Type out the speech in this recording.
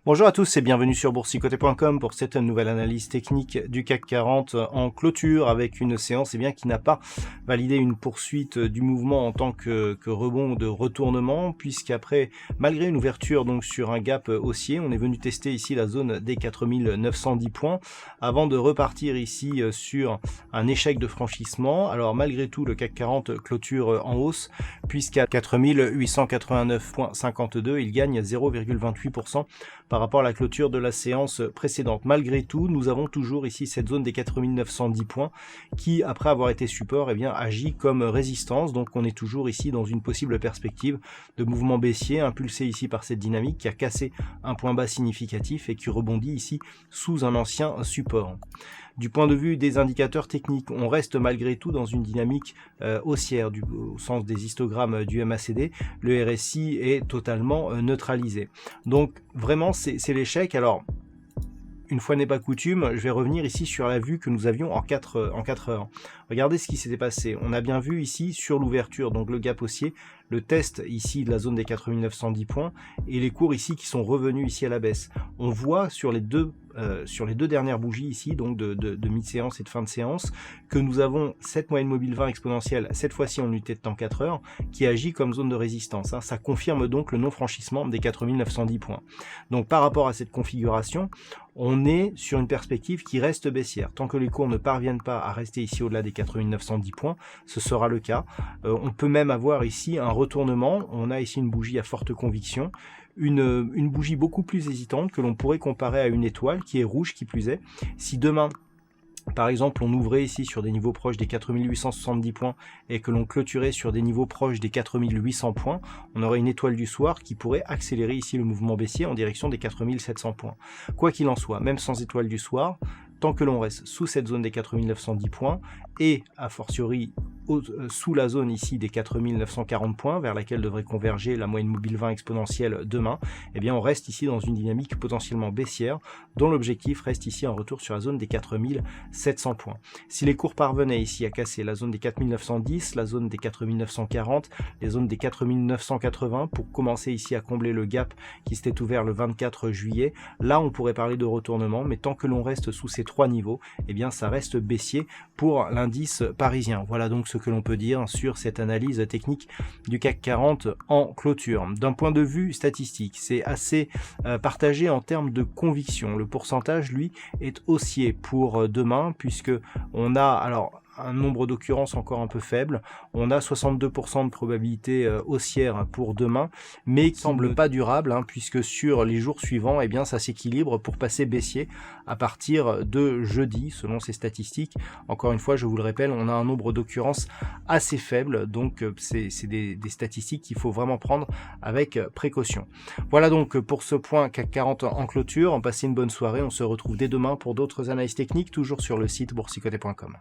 Bonjour à tous et bienvenue sur boursicoté.com pour cette nouvelle analyse technique du CAC 40 en clôture avec une séance qui n'a pas validé une poursuite du mouvement en tant que rebond de retournement, puisqu'après, malgré une ouverture donc sur un gap haussier, on est venu tester ici la zone des 4910 points avant de repartir ici sur un échec de franchissement. Alors malgré tout, le CAC 40 clôture en hausse puisqu'à 4889,52, il gagne 0,28% par rapport à la clôture de la séance précédente. Malgré tout, nous avons toujours ici cette zone des 4910 points qui, après avoir été support, agit comme résistance. Donc on est toujours ici dans une possible perspective de mouvement baissier, impulsé ici par cette dynamique qui a cassé un point bas significatif et qui rebondit ici sous un ancien support. Du point de vue des indicateurs techniques, on reste malgré tout dans une dynamique haussière au sens des histogrammes du MACD. Le RSI est totalement neutralisé. Donc vraiment c'est l'échec. Alors une fois n'est pas coutume, je vais revenir ici sur la vue que nous avions en 4 heures. Regardez ce qui s'était passé. On a bien vu ici sur l'ouverture, donc le gap haussier, le test ici de la zone des 4910 points et les cours ici qui sont revenus ici à la baisse. On voit sur les deux dernières bougies ici, donc de mi-séance et de fin de séance, que nous avons cette moyenne mobile 20 exponentielle, cette fois-ci en unité de temps 4 heures, qui agit comme zone de résistance. Ça confirme donc le non-franchissement des 4910 points. Donc par rapport à cette configuration, on est sur une perspective qui reste baissière. Tant que les cours ne parviennent pas à rester ici au-delà des 4910 points, ce sera le cas. On peut même avoir ici un retournement. On a ici une bougie à forte conviction, une bougie beaucoup plus hésitante que l'on pourrait comparer à une étoile qui est rouge qui plus est. Si demain, par exemple, on ouvrait ici sur des niveaux proches des 4870 points et que l'on clôturait sur des niveaux proches des 4800 points, on aurait une étoile du soir qui pourrait accélérer ici le mouvement baissier en direction des 4700 points. Quoi qu'il en soit, même sans étoile du soir, tant que l'on reste sous cette zone des 4910 points et a fortiori sous la zone ici des 4940 points vers laquelle devrait converger la moyenne mobile 20 exponentielle demain, on reste ici dans une dynamique potentiellement baissière dont l'objectif reste ici un retour sur la zone des 4700 points. Si les cours parvenaient ici à casser la zone des 4910, la zone des 4940, les zones des 4980 pour commencer ici à combler le gap qui s'était ouvert le 24 juillet, là on pourrait parler de retournement, mais tant que l'on reste sous ces trois niveaux, ça reste baissier pour l'indice parisien. Voilà donc ce que l'on peut dire sur cette analyse technique du CAC 40 en clôture. D'un point de vue statistique, c'est assez partagé en termes de conviction. Le pourcentage, lui, est haussier pour demain, puisque on a un nombre d'occurrences encore un peu faible. On a 62% de probabilité haussière pour demain, mais qui semble pas durable, puisque sur les jours suivants, ça s'équilibre pour passer baissier à partir de jeudi, selon ces statistiques. Encore une fois, je vous le rappelle, on a un nombre d'occurrences assez faible, donc c'est des statistiques qu'il faut vraiment prendre avec précaution. Voilà donc pour ce point CAC 40 en clôture. Passez une bonne soirée, on se retrouve dès demain pour d'autres analyses techniques, toujours sur le site boursicoté.com.